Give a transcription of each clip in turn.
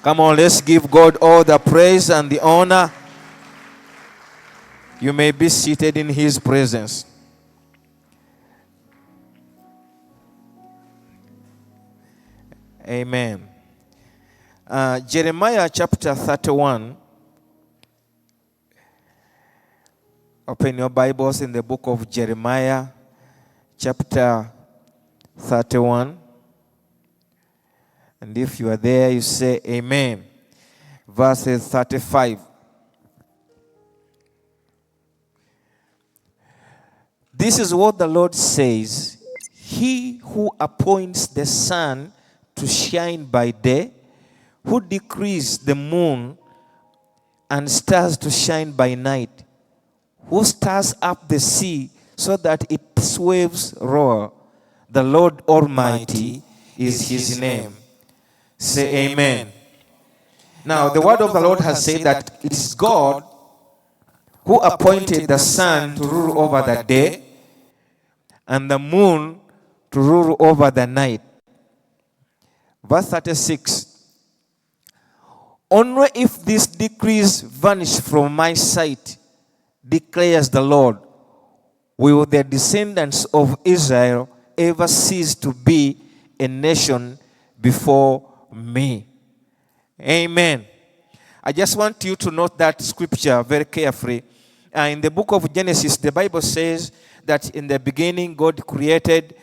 Come on, let's give God all the praise and the honor. You may be seated in His presence. Amen. Jeremiah chapter 31. Open your Bibles in the book of Jeremiah chapter 31. And if you are there, you say amen. Verses 35. This is what the Lord says. He who appoints the sun to shine by day, who decrees the moon and stars to shine by night, who stirs up the sea so that its waves roar. The Lord Almighty is His name. Say amen. Now the word of the Lord has said that it is God who appointed the sun to rule over the day and the moon to rule over the night. Verse 36. Only if these decrees vanish from my sight, declares the Lord, will the descendants of Israel ever cease to be a nation before me. Amen. I just want you to note that scripture very carefully. In the book of Genesis, the Bible says that in the beginning God created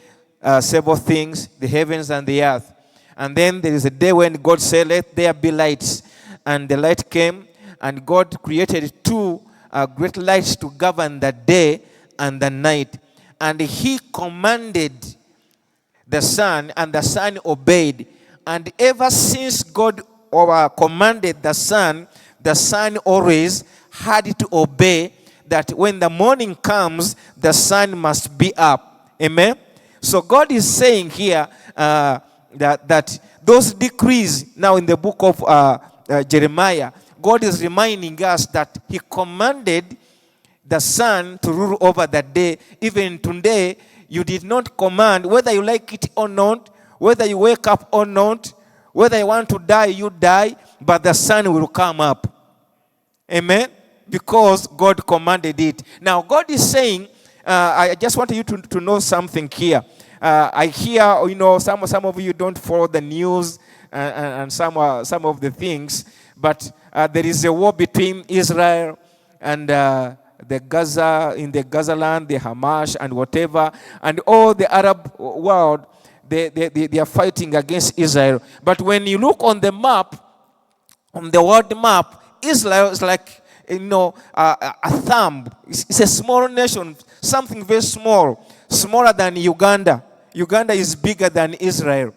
several things, the heavens and the earth. And then there is a day when God said, let there be lights. And the light came, and God created two great lights to govern the day and the night. And He commanded the sun, and the sun obeyed. And ever since God commanded the sun always had to obey, that when the morning comes, the sun must be up. Amen? So God is saying here that those decrees, now in the book of Jeremiah, God is reminding us that He commanded the sun to rule over the day. Even today, you did not command, whether you like it or not, whether you wake up or not, whether you want to die, you die, but the sun will come up. Amen? Because God commanded it. Now, God is saying, I just want you to know something here. I hear, some of you don't follow the news and some of the things, but there is a war between Israel and the Gaza, in the Gaza land, the Hamas and whatever, and all the Arab world, they are fighting against Israel. But when you look on the map, on the world map, Israel is like, a thumb. It's a small nation, something very small, smaller than Uganda. Uganda is bigger than Israel.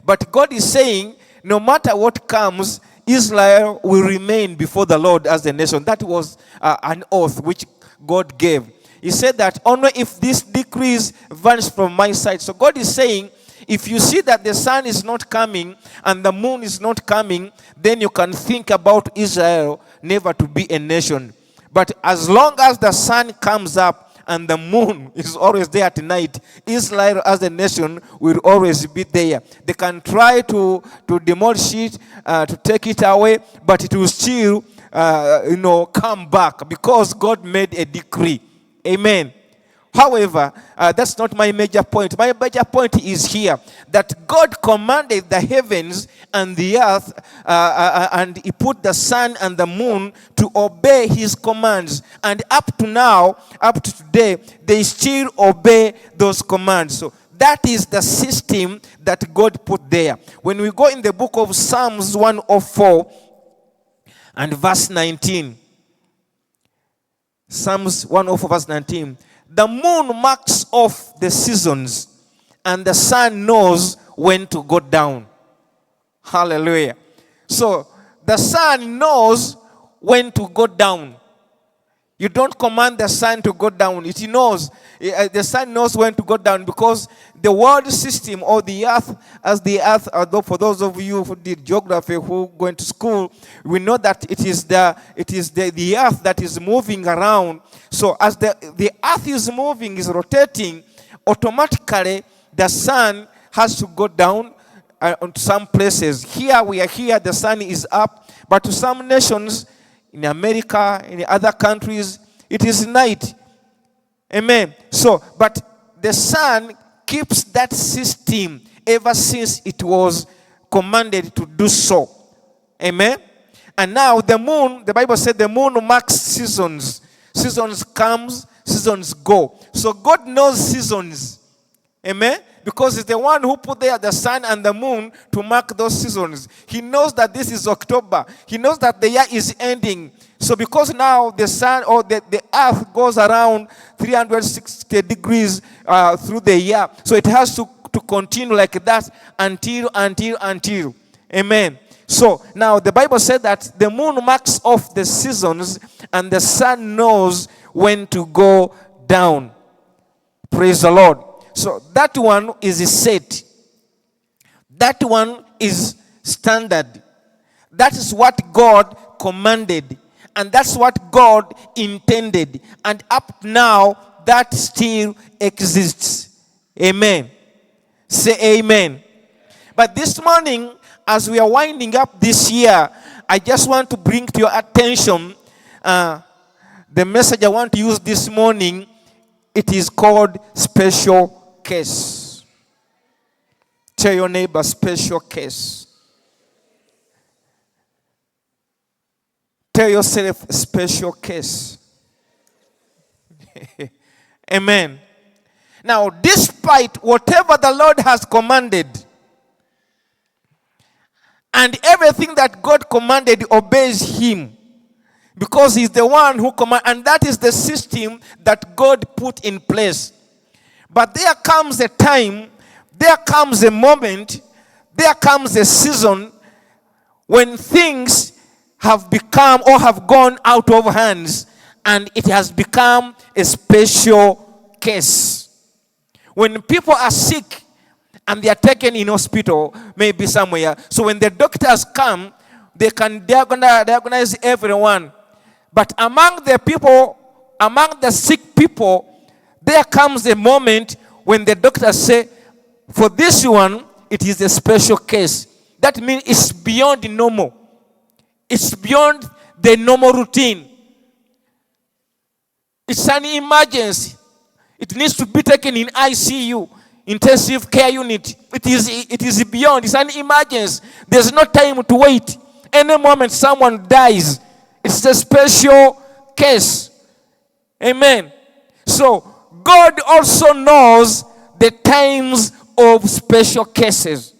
But God is saying, no matter what comes, Israel will remain before the Lord as a nation. That was an oath which God gave. He said that only if this decrease vanish from my sight. So God is saying, if you see that the sun is not coming and the moon is not coming, then you can think about Israel never to be a nation. But as long as the sun comes up and the moon is always there at night, Israel as a nation will always be there. They can try to demolish it, to take it away, but it will still, come back because God made a decree. Amen. However, that's not my major point. My major point is here that God commanded the heavens and the earth, and He put the sun and the moon to obey His commands. And up to now, up to today, they still obey those commands. So that is the system that God put there. When we go in the book of Psalms 104 and verse 19, Psalms 104 verse 19, the moon marks off the seasons, and the sun knows when to go down. Hallelujah. So the sun knows when to go down. You don't command the sun to go down. It knows. The sun knows when to go down because the world system or the earth, as the earth, although for those of you who did geography, who go into school, we know that it is the earth that is moving around. So as the earth is moving, is rotating, automatically the sun has to go down on some places. Here we are here, the sun is up. But to some nations, in America, in other countries, it is night. Amen. So, but the sun keeps that system ever since it was commanded to do so. Amen. And now the moon, the Bible said the moon marks seasons. Seasons comes, seasons go. So God knows seasons. Amen. Because he's the one who put there the sun and the moon to mark those seasons. He knows that this is October. He knows that the year is ending. So because now the sun or the earth goes around 360 degrees through the year. So it has to continue like that until. Amen. So now the Bible said that the moon marks off the seasons and the sun knows when to go down. Praise the Lord. So that one is set. That one is standard. That is what God commanded. And that's what God intended. And up now, that still exists. Amen. Say amen. But this morning, as we are winding up this year, I just want to bring to your attention the message I want to use this morning. It is called special case. Tell your neighbor, special case. Tell yourself, special case. Amen. Now, despite whatever the Lord has commanded, and everything that God commanded obeys him, because he's the one who commanded, and that is the system that God put in place. But there comes a time, there comes a moment, there comes a season when things have become or have gone out of hands, and it has become a special case. When people are sick and they are taken in hospital, maybe somewhere, so when the doctors come, they can diagnose everyone. But among the people, among the sick people, there comes a moment when the doctors say, for this one, it is a special case. That means it's beyond normal. It's beyond the normal routine. It's an emergency. It needs to be taken in ICU, intensive care unit. It is beyond. It's an emergency. There's no time to wait. Any moment someone dies, it's a special case. Amen. So, God also knows the times of special cases.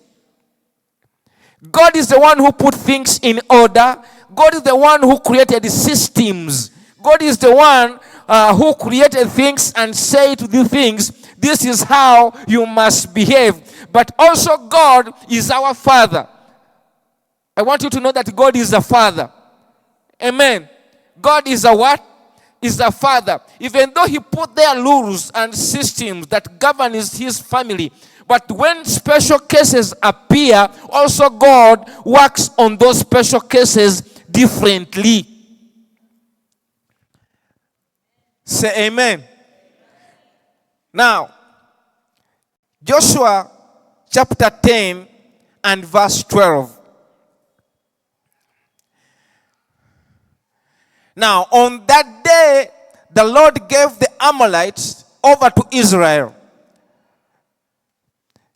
God is the one who put things in order. God is the one who created systems. God is the one who created things and say to the things, this is how you must behave. But also God is our Father. I want you to know that God is a Father. Amen. God is a what? Is a Father. Even though he put there rules and systems that govern his family, but when special cases appear, also God works on those special cases differently. Say amen. Now, Joshua chapter 10 and verse 12. Now, on that day, the Lord gave the Amalekites over to Israel.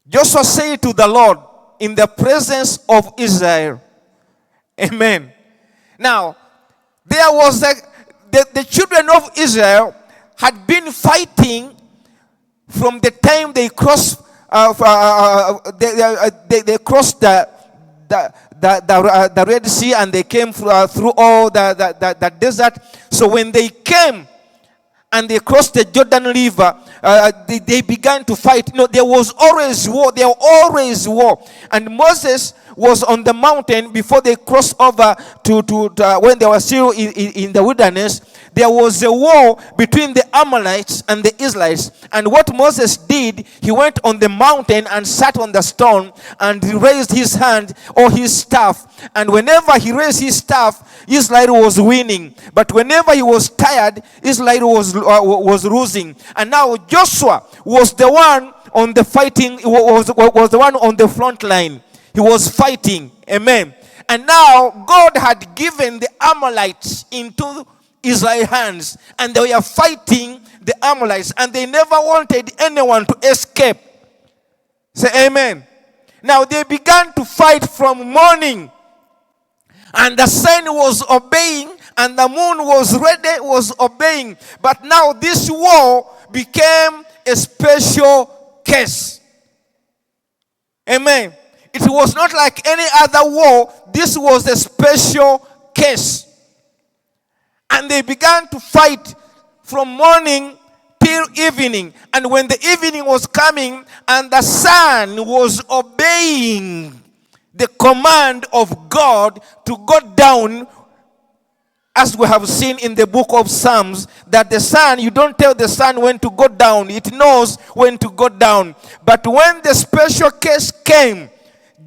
Joshua said to the Lord in the presence of Israel. Amen. Now, there was the children of Israel had been fighting from the time they crossed they crossed the Red Sea, and they came through all the desert. So when they came and they crossed the Jordan River, they began to fight. There was always war. There was always war. And Moses was on the mountain before they crossed over to when they were still in the wilderness. There was a war between the Amalekites and the Israelites. And what Moses did, he went on the mountain and sat on the stone and raised his hand or his staff. And whenever he raised his staff, Israel was winning. But whenever he was tired, Israel was losing. And now Joshua was the one on the fighting, was the one on the front line. He was fighting. Amen. And now God had given the Amalekites into Israel's hands, and they were fighting the Amalekites, and they never wanted anyone to escape. Say amen. Now they began to fight from morning, and the sun was obeying, and the moon was ready, was obeying. But now this war became a special case. Amen. It was not like any other war. This was a special case. And they began to fight from morning till evening. And when the evening was coming and the sun was obeying the command of God to go down, as we have seen in the book of Psalms, that the sun, you don't tell the sun when to go down. It knows when to go down. But when the special case came,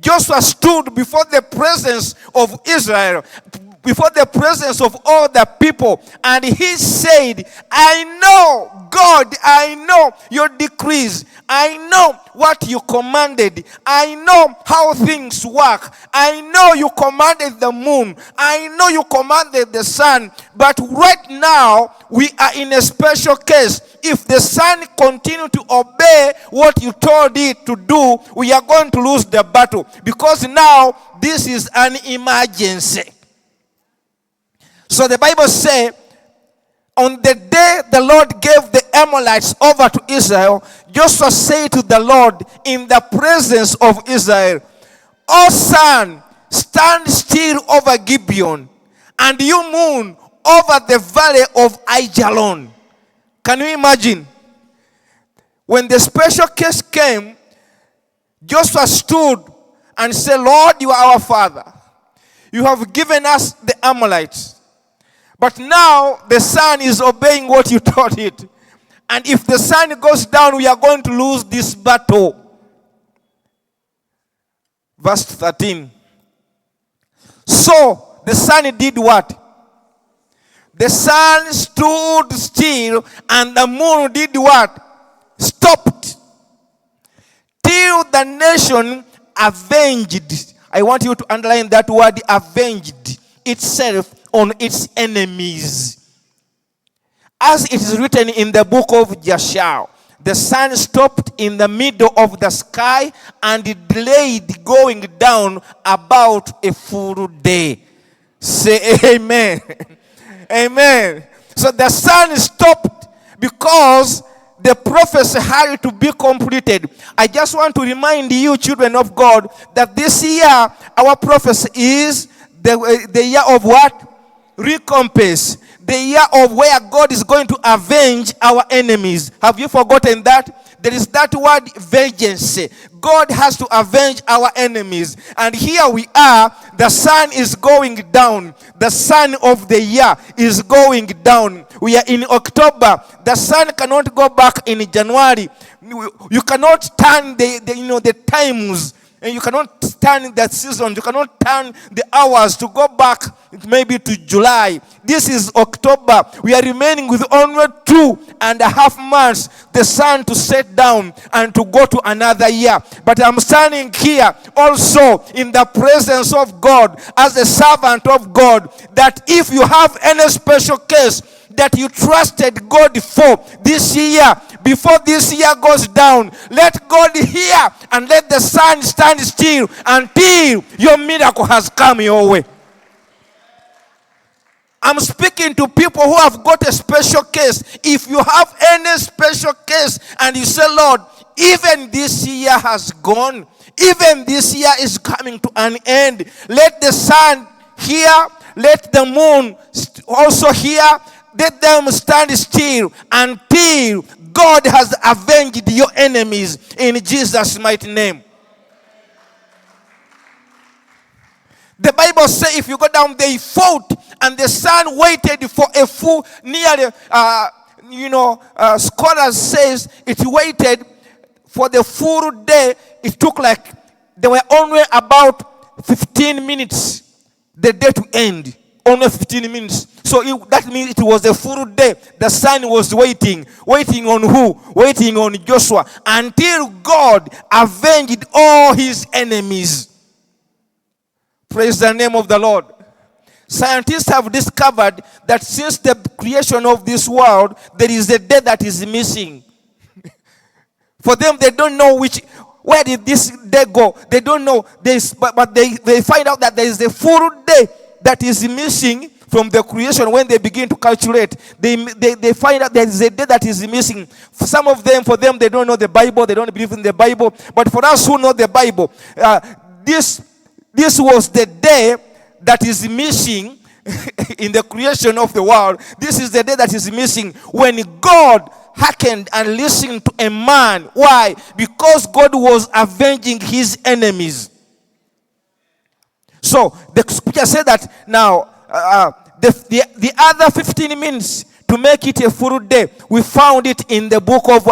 Joshua stood before the presence of Israel, before the presence of all the people, and he said, I know, God, I know your decrees. I know what you commanded. I know how things work. I know you commanded the moon. I know you commanded the sun. But right now, we are in a special case. If the sun continue to obey what you told it to do, we are going to lose the battle. Because now, this is an emergency. So the Bible says, on the day the Lord gave the Amalekites over to Israel, Joshua said to the Lord in the presence of Israel, O sun, stand still over Gibeon, and you moon over the valley of Aijalon. Can you imagine? When the special case came, Joshua stood and said, Lord, you are our Father. You have given us the Amalekites. But now the sun is obeying what you taught it. And if the sun goes down, we are going to lose this battle. Verse 13. So the sun did what? The sun stood still, and the moon did what? Stopped. Till the nation avenged. I want you to underline that word, avenged itself on its enemies. As it is written in the book of Joshua, the sun stopped in the middle of the sky and it delayed going down about a full day. Say amen. Amen. So the sun stopped because the prophecy had to be completed. I just want to remind you, children of God, that this year our prophecy is the year of what? Recompense. The year of where God is going to avenge our enemies. Have you forgotten that? There is that word vengeance. God has to avenge our enemies. And here we are, the sun is going down. The sun of the year is going down. We are in October. The sun cannot go back in January. You cannot turn the times. And you cannot turn the season. You cannot turn the hours to go back maybe to July. This is October. We are remaining with only 2.5 months, the sun to set down and to go to another year. But I'm standing here also in the presence of God as a servant of God, that if you have any special case that you trusted God for this year, before this year goes down, let God hear and let the sun stand still until your miracle has come your way. I'm speaking to people who have got a special case. If you have any special case and you say, Lord, even this year has gone, even this year is coming to an end, let the sun hear, let the moon also hear, let them stand still until God has avenged your enemies in Jesus' mighty name. The Bible says if you go down, they fought and the sun waited for a full, nearly, scholars says it waited for the full day. It took like, there were only about 15 minutes the day to end. Only 15 minutes. So that means it was a full day. The sun was waiting. Waiting on who? Waiting on Joshua. Until God avenged all his enemies. Praise the name of the Lord. Scientists have discovered that since the creation of this world, there is a day that is missing. For them, they don't know where did this day go. They don't know. But they find out that there is a full day that is missing from the creation. When they begin to calculate, they find out there is a day that is missing. For some of them, they don't know the Bible. They don't believe in the Bible. But for us who know the Bible, this was the day that is missing in the creation of the world. This is the day that is missing when God hearkened and listened to a man. Why? Because God was avenging his enemies. So the scripture said that now the other 15 minutes to make it a full day, we found it in the book of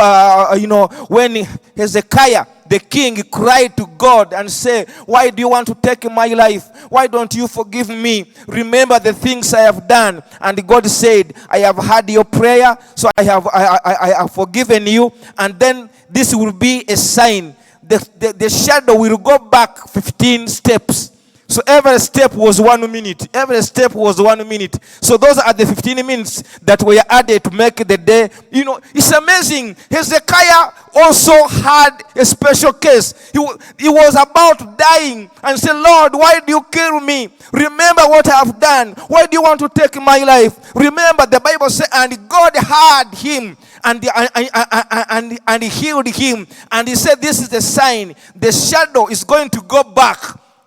when Hezekiah the king cried to God and said, why do you want to take my life? Why don't you forgive me? Remember the things I have done. And God said, I have heard your prayer, so I have forgiven you. And then this will be a sign. The shadow will go back 15 steps. So every step was 1 minute. Every step was 1 minute. So those are the 15 minutes that were added to make the day. It's amazing. Hezekiah also had a special case. He was about dying and said, Lord, why do you kill me? Remember what I have done. Why do you want to take my life? Remember, the Bible says, and God heard him and he healed him. And he said, this is the sign. The shadow is going to go back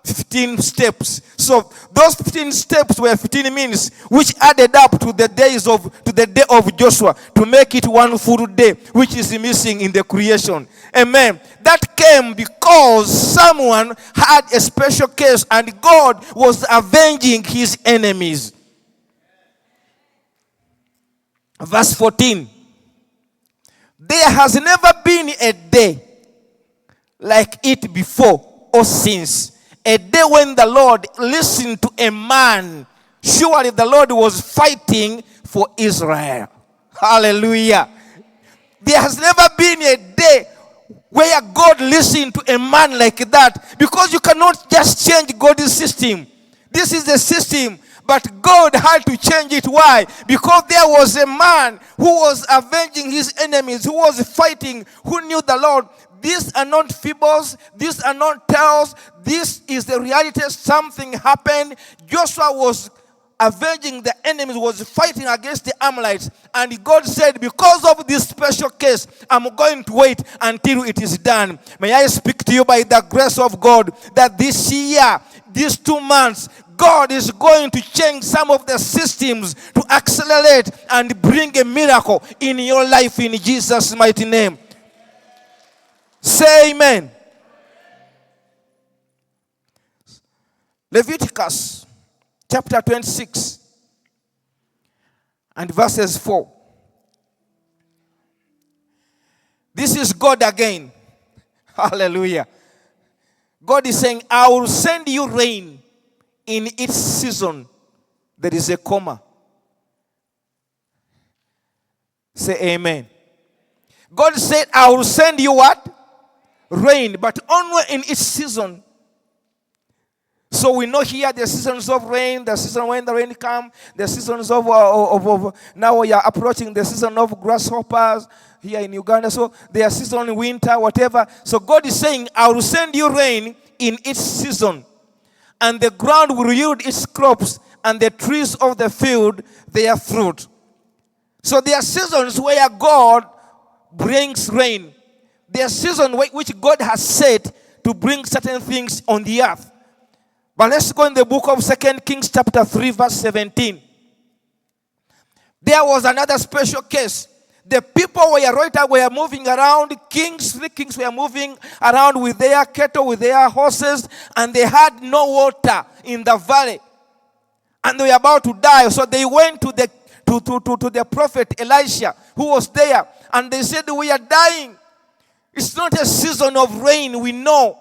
15 steps. So those 15 steps were 15 minutes, which added up to the day of Joshua, to make it one full day, which is missing in the creation. Amen. That came because someone had a special case and God was avenging his enemies. Verse 14. There has never been a day like it before or since. A day when the Lord listened to a man. Surely the Lord was fighting for Israel. Hallelujah. There has never been a day where God listened to a man like that. Because you cannot just change God's system. This is the system. But God had to change it. Why? Because there was a man who was avenging his enemies, who was fighting, who knew the Lord. These are not fables. These are not tales. This is the reality. Something happened. Joshua was avenging the enemies, was fighting against the Amalekites. And God said, because of this special case, I'm going to wait until it is done. May I speak to you by the grace of God that this year, these 2 months, God is going to change some of the systems to accelerate and bring a miracle in your life in Jesus' mighty name. Say amen. Leviticus chapter 26 and verses 4. This is God again. Hallelujah. God is saying, I will send you rain in its season. There is a comma. Say amen. God said, I will send you what? Rain, but only in its season. So we know here the seasons of rain, the season when the rain comes, the seasons of now we are approaching the season of grasshoppers here in Uganda. So there are season in winter, whatever. So God is saying, I will send you rain in its season, and the ground will yield its crops, and the trees of the field their fruit. So there are seasons where God brings rain. There are seasons which God has set to bring certain things on the earth. But let's go in the book of 2 Kings chapter 3 verse 17. There was another special case. The people were moving around. 3 kings were moving around with their cattle, with their horses, and they had no water in the valley. And they were about to die. So they went to the prophet Elisha, who was there, and they said, we are dying. It's not a season of rain, we know.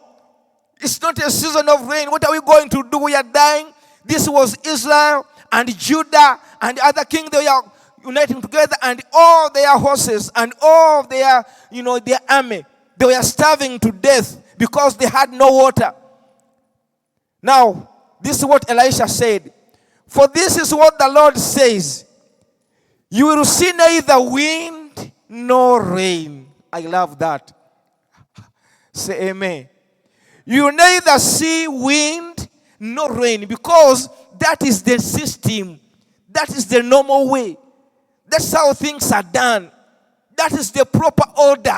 It's not a season of rain. What are we going to do? We are dying. This was Israel and Judah and the other kings. They are uniting together, and all their horses and all their army. They were starving to death because they had no water. Now, This is what Elisha said. For this is what the Lord says. You will see neither wind nor rain. I love that. Say amen. You will neither see wind nor rain, because that is the system. That is the normal way. That's how things are done. That is the proper order.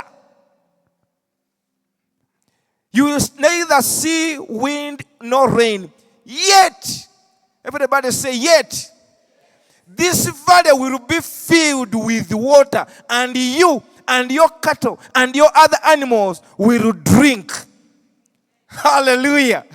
You will neither see wind nor rain. Yet, everybody say yet. This valley will be filled with water, and you and your cattle and your other animals will drink. Hallelujah.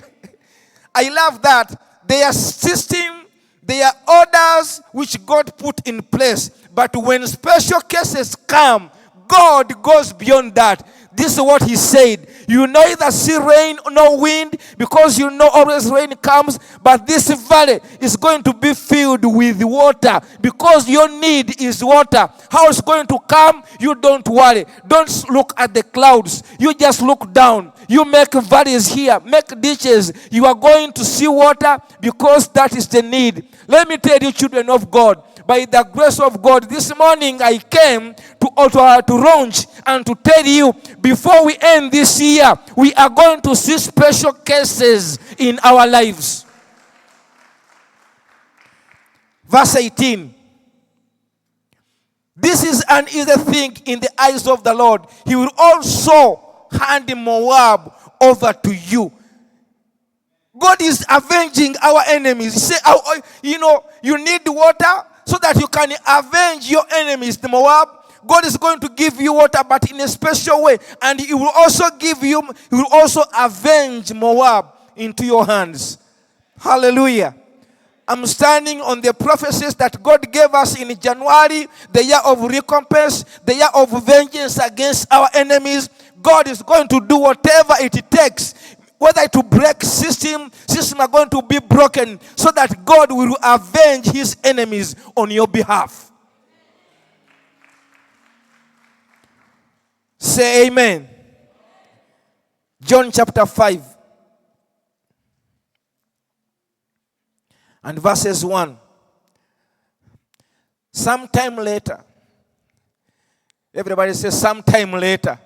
I love that. Their system, their orders which God put in place. But when special cases come, God goes beyond that. This is what he said. You neither see rain nor wind, because you know always rain comes. But this valley is going to be filled with water, because your need is water. How it's going to come, you don't worry. Don't look at the clouds. You just look down. You make valleys here, make ditches. You are going to see water, because that is the need. Let me tell you, children of God, by the grace of God, this morning I came to launch and to tell you, before we end this year, we are going to see special cases in our lives. Verse 18. This is an easy thing in the eyes of the Lord. He will also hand Moab over to you. God is avenging our enemies. He said, you need water so that you can avenge your enemies, the Moab. God is going to give you water, but in a special way. And he will also avenge Moab into your hands. Hallelujah. I'm standing on the prophecies that God gave us in January, the year of recompense, the year of vengeance against our enemies. God is going to do whatever it takes. Whether to break systems are going to be broken, so that God will avenge his enemies on your behalf. Say amen. John chapter 5 and verses 1. Sometime later. Everybody say sometime later.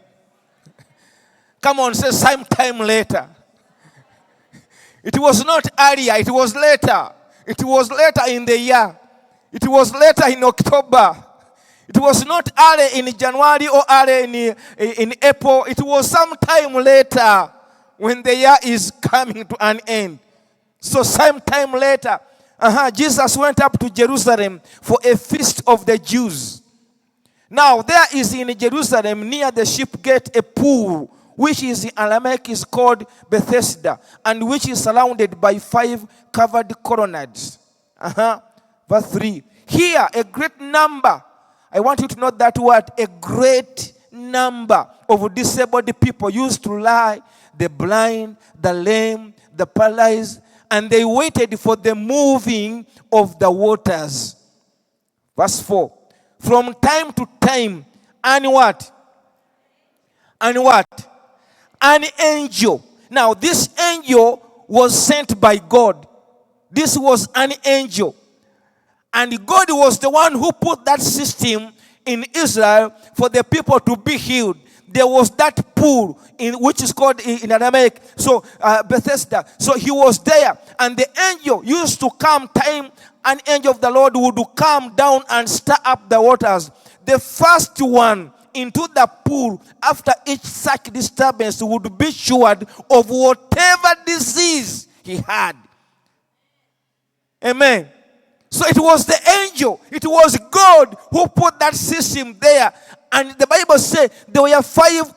Come on, say sometime later. It was not earlier, it was later. It was later in the year. It was later in October. It was not early in January or early in April. It was sometime later, when the year is coming to an end. So sometime later, Jesus went up to Jerusalem for a feast of the Jews. Now there is in Jerusalem near the sheep gate a pool, which is in Aramaic is called Bethesda, and which is surrounded by 5 covered colonnades. Verse 3. Here a great number, I want you to note that word, a great number of disabled people used to lie, the blind, the lame, the paralyzed, and they waited for the moving of the waters. Verse 4. From time to time, and what? And what? An angel. Now, this angel was sent by God. This was an angel. And God was the one who put that system in Israel for the people to be healed. There was that pool, which is called in Aramaic, Bethesda. So he was there. And the angel used to come time, an angel of the Lord would come down and stir up the waters. The first one into the pool after each such disturbance would be cured of whatever disease he had. Amen. So it was the angel, it was God who put that system there. And the Bible says there were 5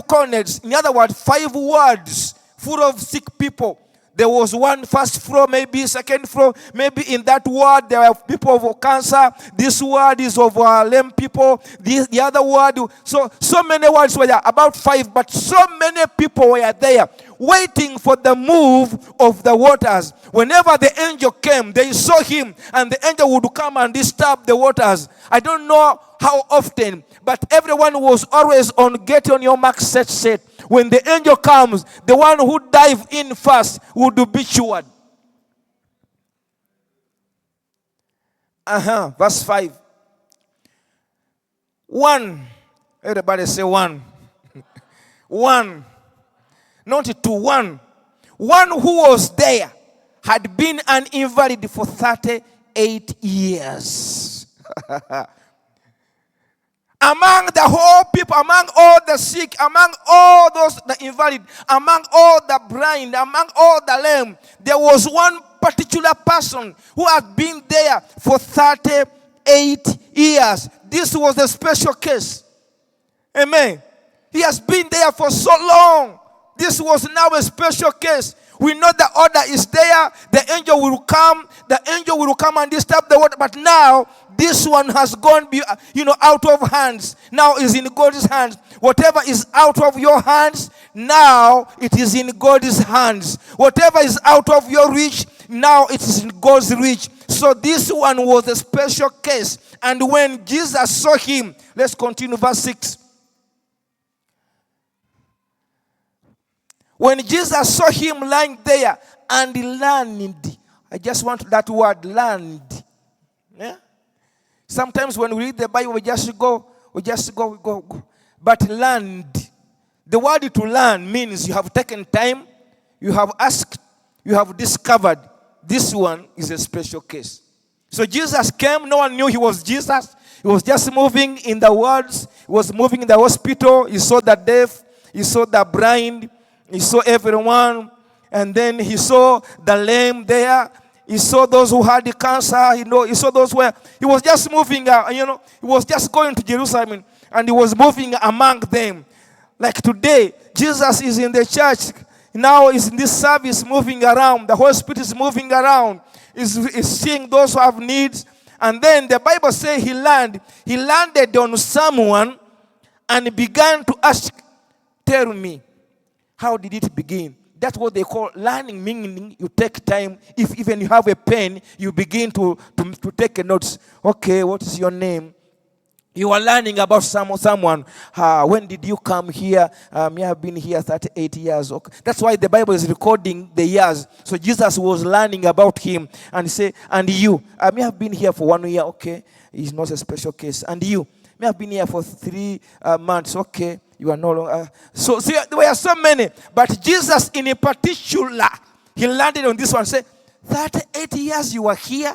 colonnades. In other words, 5 wards full of sick people. There was one first floor, maybe second floor, maybe in that ward there were people of cancer. This ward is of lame people. The other ward, so many wards were there, about 5, but so many people were there waiting for the move of the waters. Whenever the angel came, they saw him, and the angel would come and disturb the waters. I don't know how often, but everyone was always on get on your mark, set. When the angel comes, the one who dive in first would be cured. Verse 5. 1. Everybody say 1. 1. Not 2. 1. One who was there had been an invalid for 38 years. Among the whole people, among all the sick, among all those the invalid, among all the blind, among all the lame, there was one particular person who had been there for 38 years. This was a special case. Amen. He has been there for so long. This was now a special case. We know the order is there. The angel will come. The angel will come and disturb the water. But now, this one has gone, out of hands. Now is in God's hands. Whatever is out of your hands, now it is in God's hands. Whatever is out of your reach, now it is in God's reach. So this one was a special case. And when Jesus saw him, let's continue verse 6. When Jesus saw him lying there and learned, I just want that word, learned. Yeah? Sometimes when we read the Bible, we just go. But learned. The word to learn means you have taken time, you have asked, you have discovered. This one is a special case. So Jesus came, no one knew he was Jesus. He was just moving in the words. He was moving in the hospital. He saw the deaf, he saw the blind, he saw everyone, and then he saw the lame there. He saw those who had the cancer. He saw those where he was just moving. He was just going to Jerusalem, and he was moving among them. Like today, Jesus is in the church. Now is in this service, moving around. The Holy Spirit is moving around. Is seeing those who have needs. And then the Bible says he landed on someone and began to ask, tell me, how did it begin? That's what they call learning, meaning you take time. If even you have a pen, you begin to take a notes. Okay, what is your name? You are learning about someone. When did you come here? You have been here 38 years. Okay. That's why the Bible is recording the years. So Jesus was learning about him and say, and you, you have been here for 1 year. Okay, it's not a special case. And you, you have been here for 3 months. Okay. You are no longer. So see, there were so many. But Jesus in particular, he landed on this one. Say, 38 years you are here.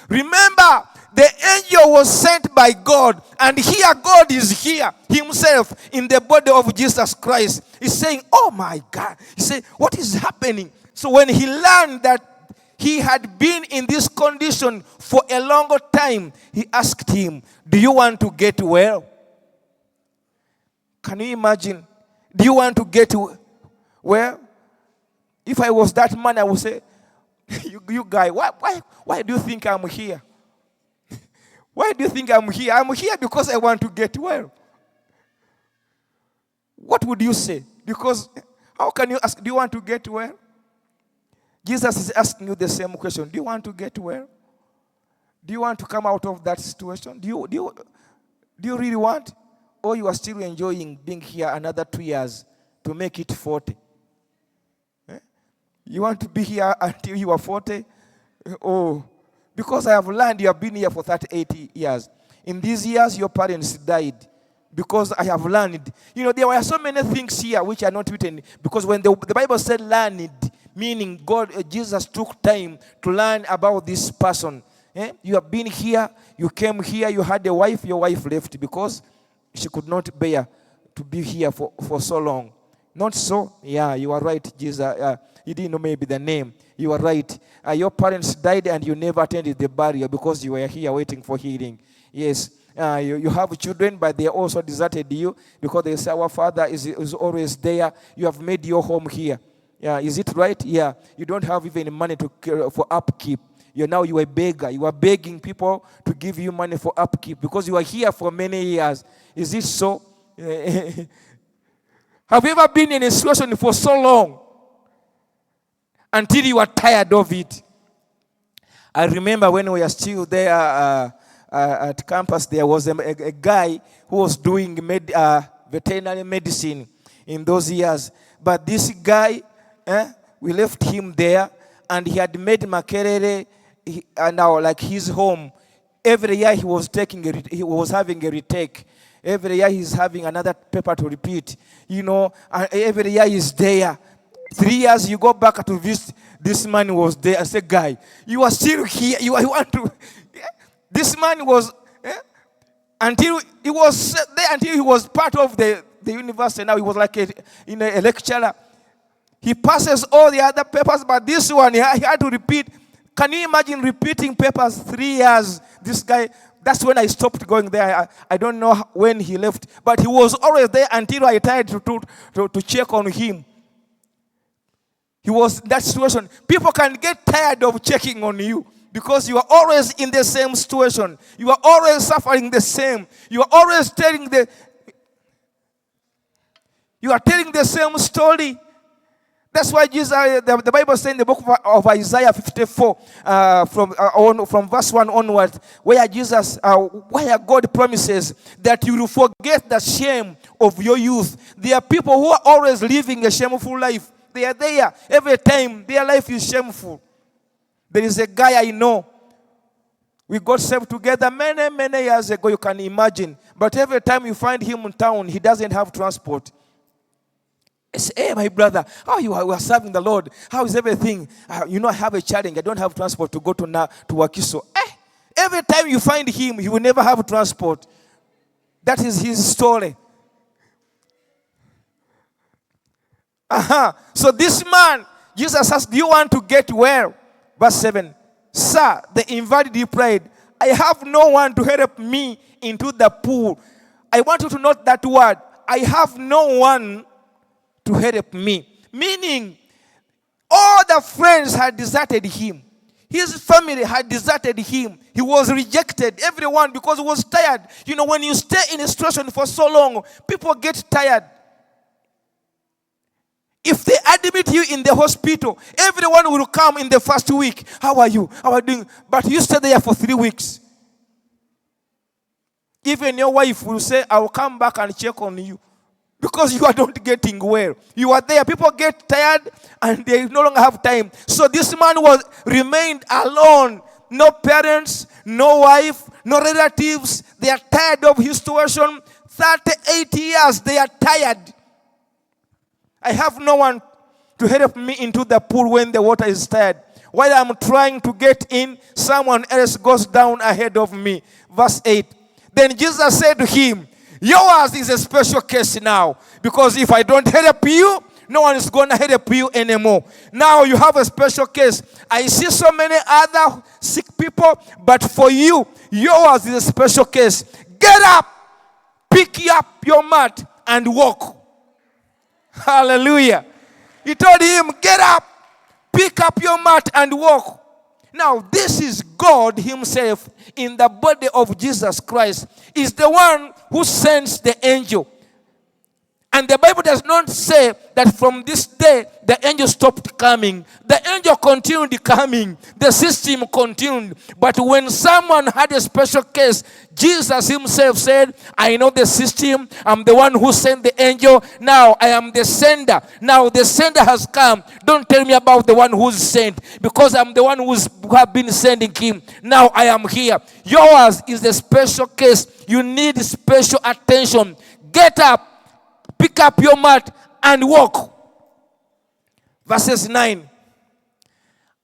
Remember, the angel was sent by God. And here God is here himself in the body of Jesus Christ. He's saying, oh my God. He said, what is happening? So when he learned that he had been in this condition for a longer time, he asked him, do you want to get well? Can you imagine? Do you want to get well? If I was that man, I would say, you guy, why do you think I'm here? Why do you think I'm here? I'm here because I want to get well. What would you say? Because how can you ask, do you want to get well? Jesus is asking you the same question. Do you want to get well? Do you want to come out of that situation? Do you really want? Or you are still enjoying being here another 2 years to make it 40? You want to be here until you are 40? Oh, because I have learned you have been here for 38 years. In these years, your parents died. Because I have learned. There were so many things here which are not written. Because when the Bible said learned, meaning Jesus took time to learn about this person. You have been here, you came here, you had a wife, your wife left because she could not bear to be here for so long. Not so? Yeah, you are right, Jesus. You didn't know maybe the name. You are right. Your parents died and you never attended the burial because you were here waiting for healing. Yes. You have children, but they also deserted you because they say, our father is always there. You have made your home here. Yeah, is it right? Yeah. You don't have even money for upkeep. You are a beggar. You are begging people to give you money for upkeep because you are here for many years. Is it so? Have you ever been in a situation for so long until you are tired of it? I remember when we were still there at campus, there was a guy who was doing veterinary medicine. in those years. But this guy, we left him there, and he had made Makerere and now like his home. Every year he was having a retake. Every year he's having another paper to repeat. And every year he's there. 3 years you go back to visit. This man was there. I said, guy, you are still here. You want to. This man was until he was there, until he was part of the university. Now he was like a lecturer. He passes all the other papers, but this one he had to repeat. Can you imagine repeating papers 3 years? This guy, that's when I stopped going there. I don't know when he left, but he was always there until I tried to check on him. He was in that situation. People can get tired of checking on you because you are always in the same situation. You are always suffering the same. You are always telling the same story. That's why Jesus, the Bible says in the book of Isaiah 54, from verse 1 onward, where God promises that you will forget the shame of your youth. There are people who are always living a shameful life. They are there every time. Their life is shameful. There is a guy I know. We got saved together many, many years ago, you can imagine. But every time you find him in town, he doesn't have transport. I say, hey, my brother, how you are serving the Lord? How is everything? I have a challenge. I don't have transport to go to Wakiso. Every time you find him, he will never have transport. That is his story. So this man, Jesus asked, do you want to get well? Verse 7. Sir, the invalid replied, I have no one to help me into the pool. I want you to note that word. I have no one to help me. Meaning, all the friends had deserted him. His family had deserted him. He was rejected. Everyone, because he was tired. When you stay in a situation for so long, people get tired. If they admit you in the hospital, everyone will come in the first week. How are you? How are you doing? But you stay there for 3 weeks. Even your wife will say, I will come back and check on you. Because you are not getting well. You are there. People get tired and they no longer have time. So this man remained alone. No parents, no wife, no relatives. They are tired of his situation. 38 years, they are tired. I have no one to help me into the pool when the water is tired. While I'm trying to get in, someone else goes down ahead of me. Verse 8. Then Jesus said to him, yours is a special case now. Because if I don't help you, no one is going to help you anymore. Now you have a special case. I see so many other sick people, but for you, yours is a special case. Get up, pick up your mat, and walk. Hallelujah. He told him, get up, pick up your mat, and walk. Now, this is God himself in the body of Jesus Christ. Is the one who sends the angel. And the Bible does not say that from this day the angel stopped coming. The angel continued coming. The system continued. But when someone had a special case, Jesus himself said, I know the system. I'm the one who sent the angel. Now I am the sender. Now the sender has come. Don't tell me about the one who's sent. Because I'm the one who have been sending him. Now I am here. Yours is the special case. You need special attention. Get up. Pick up your mat and walk. Verses 9.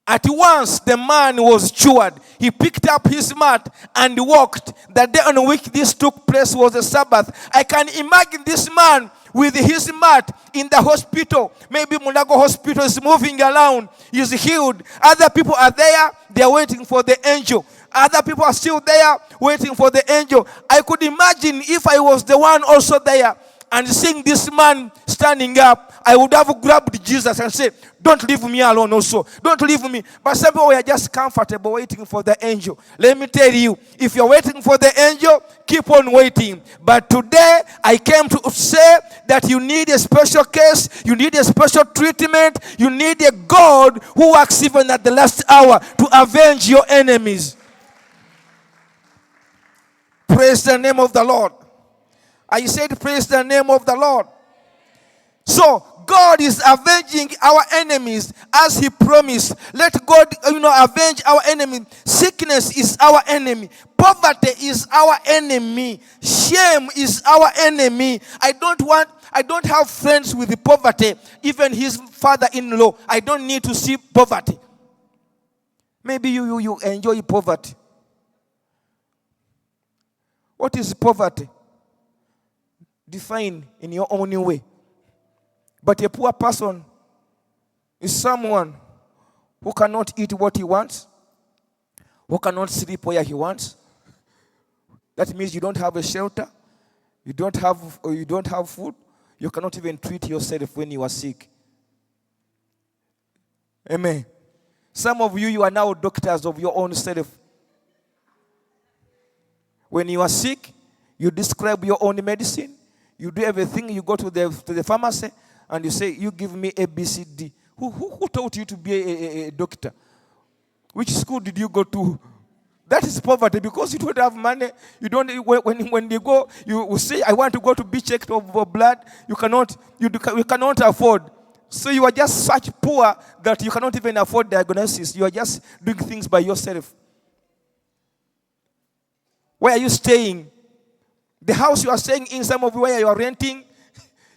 At once the man was cured. He picked up his mat and walked. The day on which this took place was the Sabbath. I can imagine this man with his mat in the hospital. Maybe Mulago Hospital is moving around. He's healed. Other people are there. They are waiting for the angel. Other people are still there waiting for the angel. I could imagine if I was the one also there and seeing this man standing up, I would have grabbed Jesus and said, don't leave me alone also. Don't leave me. But some people were just comfortable waiting for the angel. Let me tell you, if you're waiting for the angel, keep on waiting. But today, I came to say that you need a special case. You need a special treatment. You need a God who works even at the last hour to avenge your enemies. Praise the name of the Lord. I said, praise the name of the Lord. So God is avenging our enemies as He promised. Let God, avenge our enemy. Sickness is our enemy. Poverty is our enemy. Shame is our enemy. I don't have friends with the poverty. Even his father-in-law, I don't need to see poverty. Maybe you enjoy poverty. What is poverty? Define in your own way. But a poor person is someone who cannot eat what he wants, who cannot sleep where he wants. That means you don't have a shelter, you don't have food, you cannot even treat yourself when you are sick. Amen. Some of you are now doctors of your own self. When you are sick, you describe your own medicine, you do everything, you go to the pharmacy, and you say, you give me A, B, C, D. Who taught you to be a doctor? Which school did you go to? That is poverty, because you don't have money. You don't. When you go, you say, I want to go to be checked for blood. You cannot afford. So you are just such poor that you cannot even afford diagnosis. You are just doing things by yourself. Where are you staying? The house you are staying in, some of where you are renting,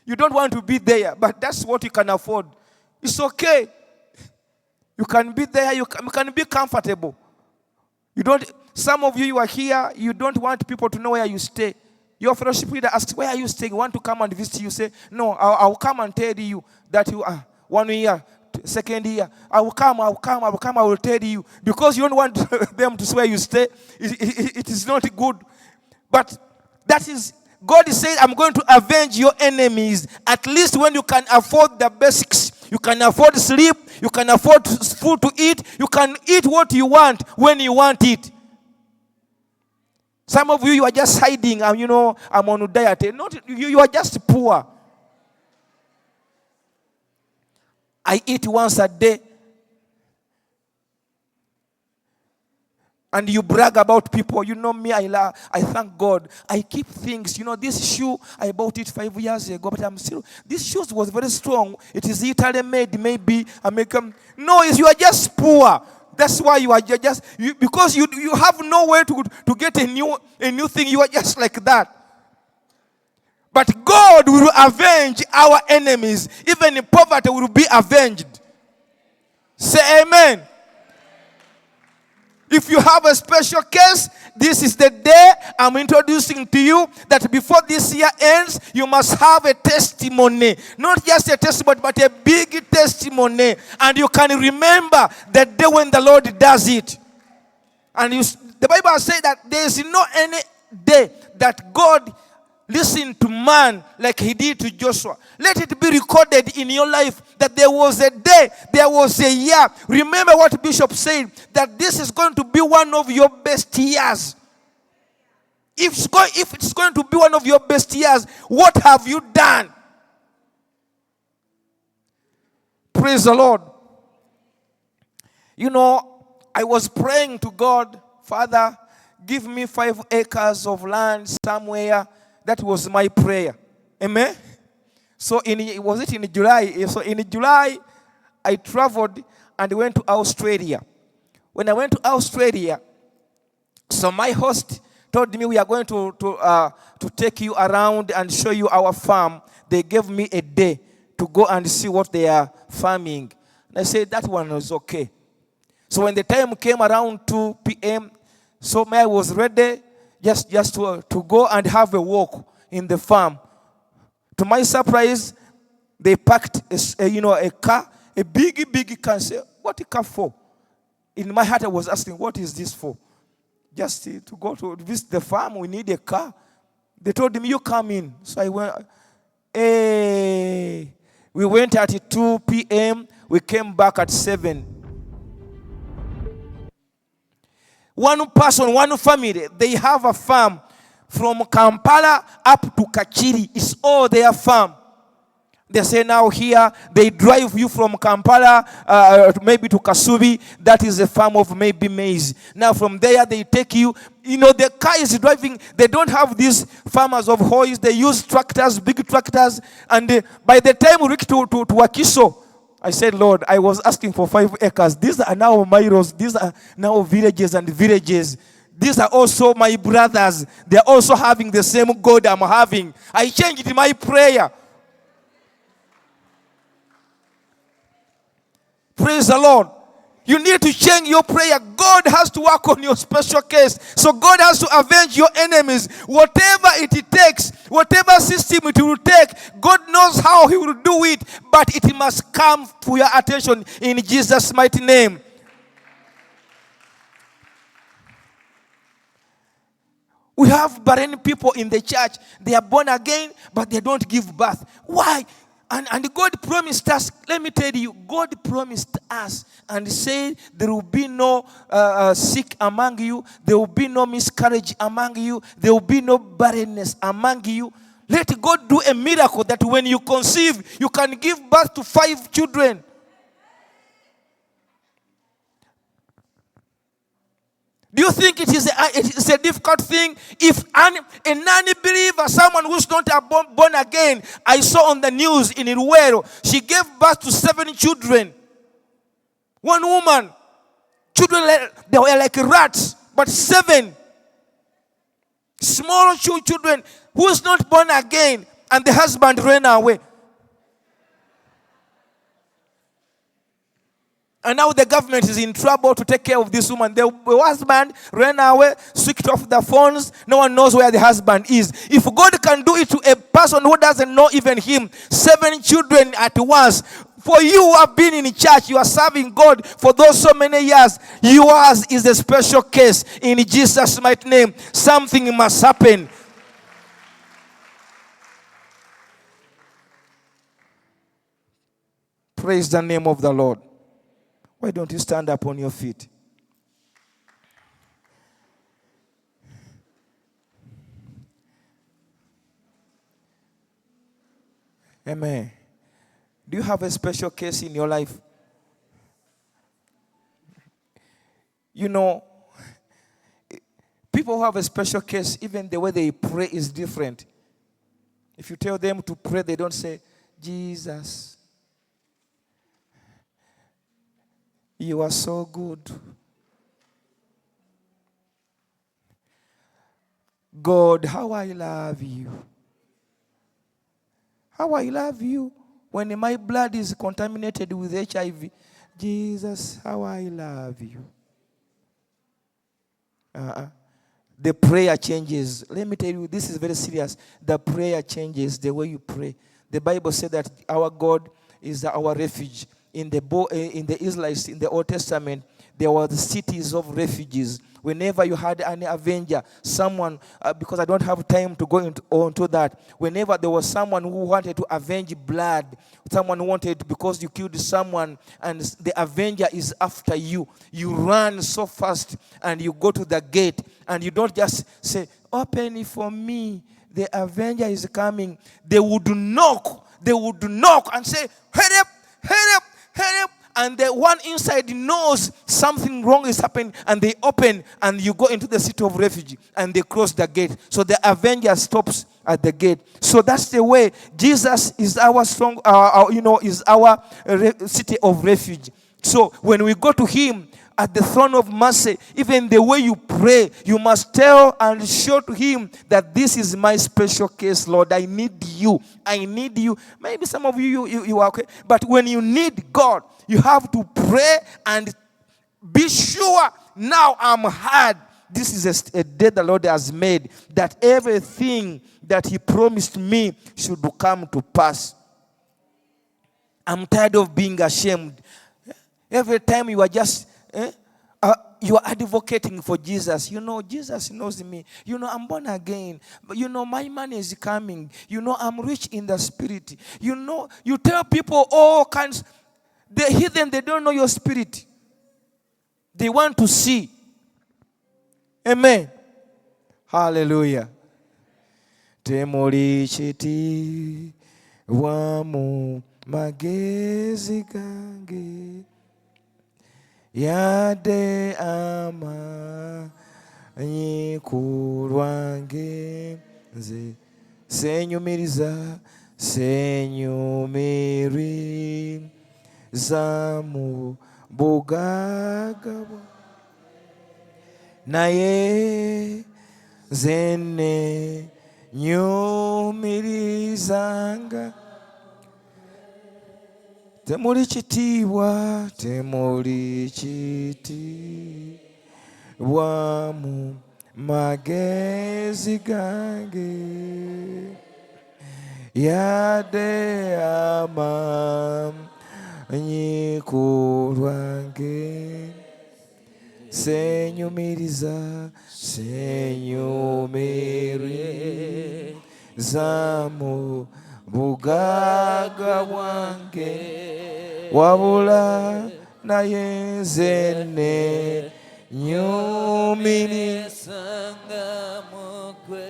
you don't want to be there, but that's what you can afford. It's okay. You can be there, you can be comfortable. Some of you are here, you don't want people to know where you stay. Your fellowship leader asks, where are you staying? You want to come and visit you? Say, no, I'll come and tell you that you are 1 year, second year. I will come, I will tell you. Because you don't want them to see where you stay. It is not good. But that is, God is saying, I'm going to avenge your enemies. At least when you can afford the basics. You can afford sleep. You can afford food to eat. You can eat what you want when you want it. Some of you are just hiding. I'm on a diet. You are just poor. I eat once a day. And you brag about people. You know me, I thank God. I keep things. This shoe, I bought it 5 years ago, but this shoe was very strong. It is Italy made, maybe American. No, you are just poor. That's why you are just, because you have no way to get a new thing. You are just like that. But God will avenge our enemies. Even in poverty will be avenged. Say amen. If you have a special case, this is the day I'm introducing to you that before this year ends, you must have a testimony. Not just a testimony, but a big testimony. And you can remember the day when the Lord does it. And the Bible says that there is no any day that God listened to man like he did to Joshua. Let it be recorded in your life that there was a day, there was a year. Remember what Bishop said, that this is going to be one of your best years. If it's going to be one of your best years, what have you done? Praise the Lord. I was praying to God, Father, give me 5 acres of land somewhere. That was my prayer. Amen? So was it in July? So in July, I traveled and went to Australia. When I went to Australia, so my host told me we are going to take you around and show you our farm. They gave me a day to go and see what they are farming. And I said that one was okay. So when the time came around 2 p.m., so I was ready just to go and have a walk in the farm. To my surprise, they packed a car, a big car. I said, what a car for? In my heart, I was asking, what is this for? Just to go to visit the farm, we need a car. They told me, you come in. So I went. We went at 2 p.m. We came back at 7. One person, one family, they have a farm from Kampala up to Kachiri. It's all their farm. They say now here, they drive you from Kampala, maybe to Kasubi. That is a farm of maybe maize. Now from there, they take you. You know, the car is driving. They don't have these farmers of hoes. They use tractors, big tractors. And by the time we reach to Wakiso, I said, Lord, I was asking for 5 acres. These are now miles. These are now villages and villages. These are also my brothers. They are also having the same God I'm having. I changed my prayer. Praise the Lord. You need to change your prayer. God has to work on your special case. So God has to avenge your enemies. Whatever it takes, whatever system it will take, God knows how he will do it. But it must come to your attention in Jesus' mighty name. We have barren people in the church. They are born again, but they don't give birth. Why? And God promised us, let me tell you, God promised us and said there will be no sick among you. There will be no miscarriage among you. There will be no barrenness among you. Let God do a miracle that when you conceive, you can give birth to 5 children. Do you think it is a difficult thing? If a non-believer, someone who's not born again, I saw on the news in Iruero, she gave birth to 7 children. One woman, children, they were like rats, but 7 small children who's not born again, and the husband ran away. And now the government is in trouble to take care of this woman. The husband ran away, switched off the phones. No one knows where the husband is. If God can do it to a person who doesn't know even him, 7 children at once. For you who have been in church, you are serving God for those so many years. Yours is a special case in Jesus' mighty name. Something must happen. Praise the name of the Lord. Why don't you stand up on your feet? Amen. Do you have a special case in your life? You know, people who have a special case, even the way they pray is different. If you tell them to pray, they don't say, Jesus, you are so good. God, how I love you. How I love you when my blood is contaminated with HIV. Jesus, how I love you. The prayer changes. Let me tell you, this is very serious. The prayer changes the way you pray. The Bible said that our God is our refuge. In the Israelites, in the Old Testament, there were the cities of refugees. Whenever you had an avenger, someone, because I don't have time to go into that, whenever there was someone who wanted to avenge blood, someone wanted, because you killed someone, and the avenger is after you, you run so fast, and you go to the gate, and you don't just say, open it for me, the avenger is coming. They would knock and say, hurry up, hurry up, hurry up. And the one inside knows something wrong is happening, and they open, and you go into the city of refuge, and they close the gate. So the avenger stops at the gate. So that's the way. Jesus is our strong, is our city of refuge. So when we go to him at the throne of mercy, even the way you pray, you must tell and show to him that this is my special case, Lord. I need you. I need you. Maybe some of you are okay. But when you need God, you have to pray and be sure, now I'm hard. This is a day the Lord has made, that everything that he promised me should come to pass. I'm tired of being ashamed. Every time you are just, you are advocating for Jesus. You know, Jesus knows me. You know, I'm born again. But you know, my money is coming. You know, I'm rich in the spirit. You know, you tell people all kinds. The heathen, they don't know your spirit. They want to see. Amen. Hallelujah. Temoli chiti wamu magezi gange yade amanyi ku lwange nze senyumiriza mu bugaga naye zene nyumirizanga temuli kitiibwa mu magezi gange yade amanyi ku lwange senyumiriza mu bugaga bwange wabula naye zene nyumirizanga mukwe.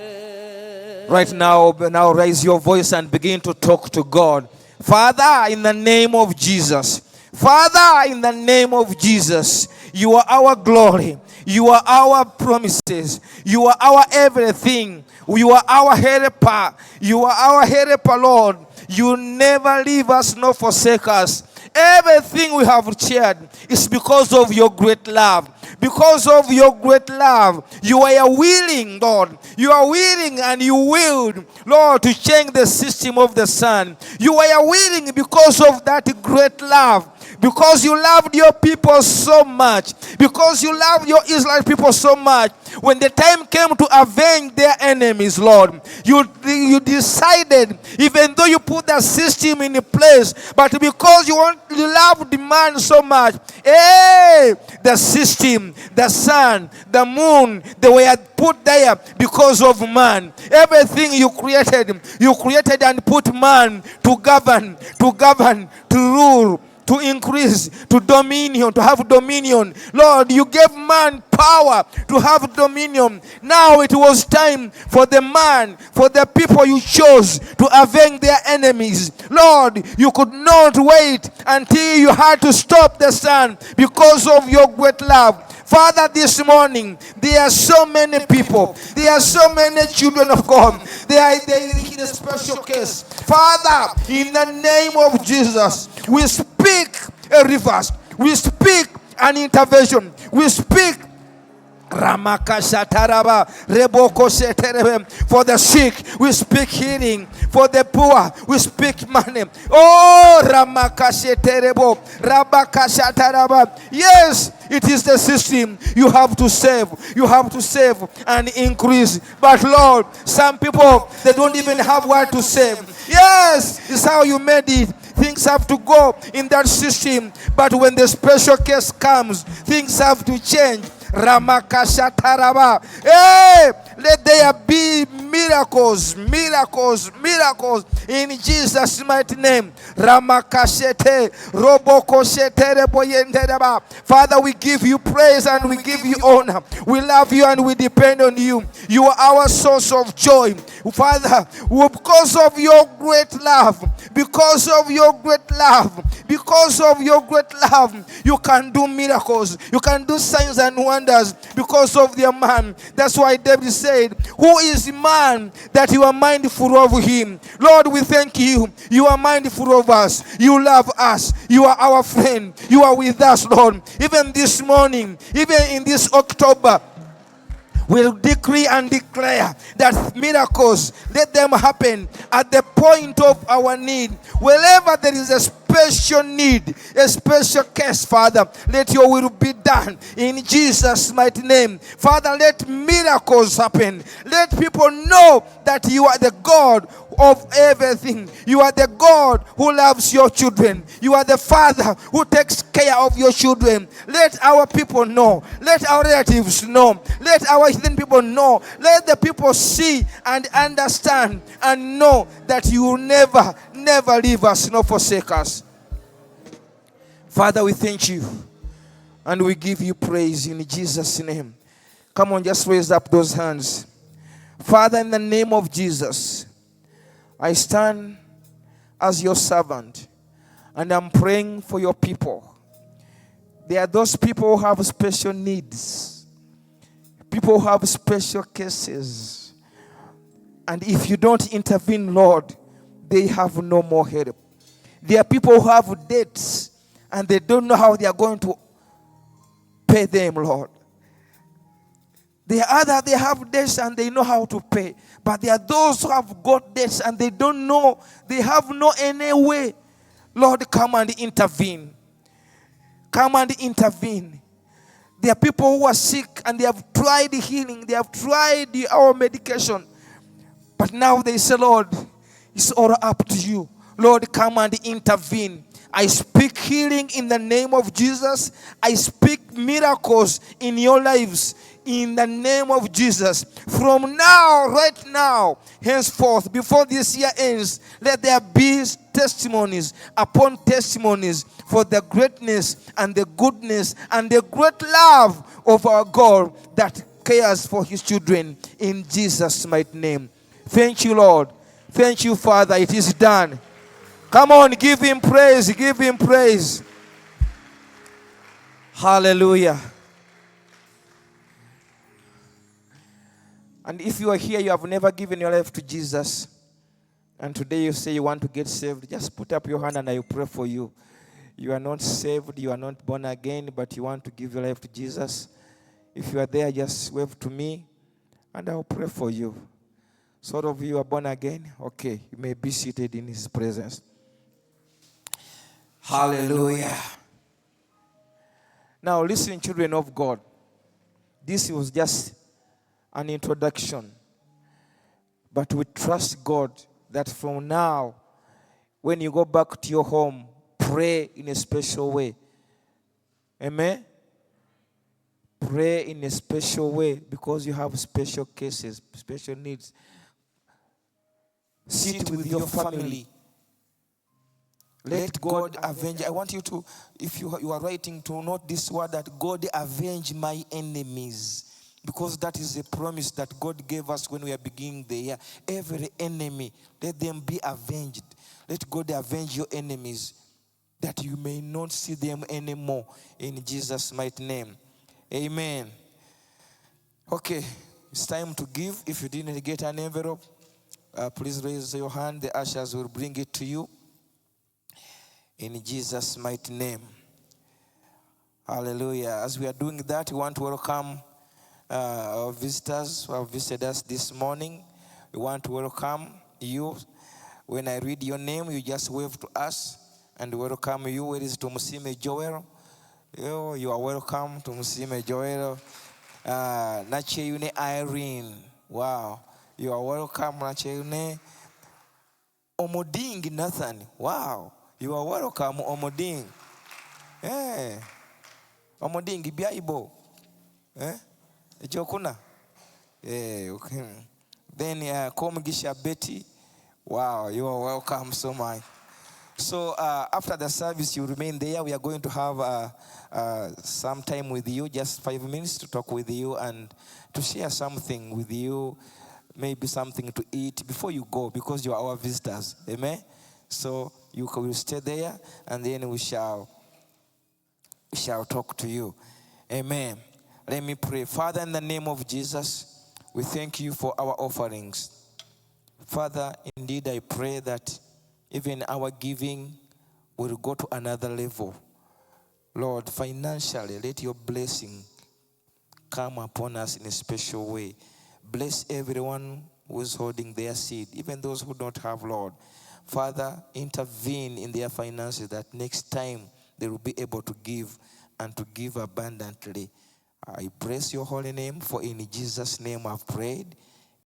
Right now raise your voice and begin to talk to God. Father, in the name of Jesus. Father, in the name of Jesus, you are our glory. You are our promises. You are our everything. You are our helper. You are our helper, Lord. You never leave us nor forsake us. Everything we have shared is because of your great love. Because of your great love, you are willing, Lord. You are willing and you willed, Lord, to change the system of the sun. You are willing because of that great love. Because you loved your people so much. Because you loved your Israel people so much. When the time came to avenge their enemies, Lord, you decided, even though you put that system in place, but because you love the man so much, the system, the sun, the moon, they were put there because of man. Everything you created and put man to govern, to rule, to increase, to have dominion. Lord, you gave man power to have dominion. Now it was time for the people you chose to avenge their enemies. Lord, you could not wait until you had to stop the sun because of your great love. Father, this morning, there are so many people. There are so many children of God. They are in a special case. Father, in the name of Jesus, we speak a reverse. We speak an intervention. We speak for the sick, we speak healing. For the poor, we speak money. Oh, yes, it is the system. You have to save. You have to save and increase. But Lord, some people, they don't even have what to save. Yes, it's how you made it. Things have to go in that system. But when the special case comes, things have to change. Ramakashataraba. Hey, let there be miracles in Jesus' mighty name. Ramakashete robokoshete boyenderaba. Father, we give you praise and we give you honor. We love you and we depend on you. You are our source of joy. Father, because of your great love, because of your great love, you can do miracles. You can do signs and wonders because of their man. That's why David said, who is man that you are mindful of him? Lord, we thank you. You are mindful of us. You love us. You are our friend. You are with us, Lord. Even this morning, even in this October, we'll decree and declare that miracles, let them happen at the point of our need. Wherever there is a special need, a special case, Father, let your will be done in Jesus' mighty name. Father, let miracles happen. Let people know that you are the God of everything. You are the God who loves your children. You are the Father who takes care of your children. Let our people know. Let our relatives know. Let our heathen people know. Let the people see and understand and know that you will never leave us nor forsake us. Father, we thank you and we give you praise in Jesus' name. Come on, just raise up those hands. Father, in the name of Jesus, I stand as your servant, and I'm praying for your people. There are those people who have special needs, people who have special cases. And if you don't intervene, Lord, they have no more help. There are people who have debts and they don't know how they are going to pay them, Lord. There are others, they have debts and they know how to pay. But there are those who have got debts and they don't know, they have no any way. Lord, come and intervene. Come and intervene. There are people who are sick and they have tried healing, they have tried our medication. But now they say, Lord, it's all up to you. Lord, come and intervene. I speak healing in the name of Jesus. I speak miracles in your lives in the name of Jesus. From now, right now, henceforth, before this year ends, let there be testimonies upon testimonies for the greatness and the goodness and the great love of our God that cares for his children in Jesus' mighty name. Thank you, Lord. Thank you, Father. It is done. Come on, give him praise. Give him praise. Hallelujah. And if you are here, you have never given your life to Jesus, and today you say you want to get saved, just put up your hand and I will pray for you. You are not saved, you are not born again, but you want to give your life to Jesus. If you are there, just wave to me and I will pray for you. Sort of you are born again? Okay, you may be seated in his presence. Hallelujah. Now listen, children of God. This was just an introduction. But we trust God that from now, when you go back to your home, pray in a special way. Amen? Pray in a special way because you have special cases, special needs. Sit with your family. Let God avenge. I want you to, if you are writing, to note this word that God avenge my enemies. Because that is a promise that God gave us when we are beginning the year. Every enemy, let them be avenged. Let God avenge your enemies that you may not see them anymore in Jesus' mighty name. Amen. Okay, it's time to give. If you didn't get an envelope, please raise your hand. The ushers will bring it to you. In Jesus' mighty name. Hallelujah. As we are doing that, we want to welcome our visitors who have visited us this morning. We want to welcome you. When I read your name, you just wave to us and welcome you. Where is Tumusime Joel? You are welcome to Tumusime Joel. Nacheyune Irene. Wow. You are welcome, Nacheyune. Omoding Nathan. Wow. You are welcome, Omoding. Eh. Omoding Biaibo. Eh? Jokuna. Eh, okay. Then Komugisha Betty. Wow, you are welcome so much. So after the service, you remain there. We are going to have some time with you, just 5 minutes to talk with you and to share something with you, maybe something to eat before you go, because you are our visitors. Amen? So you will stay there, and then we shall talk to you. Amen. Let me pray. Father, in the name of Jesus, we thank you for our offerings. Father, indeed I pray that even our giving will go to another level. Lord, financially, let your blessing come upon us in a special way. Bless everyone who is holding their seed, even those who don't have, Lord. Father, intervene in their finances that next time they will be able to give and to give abundantly. I bless your holy name, for in Jesus' name I've prayed.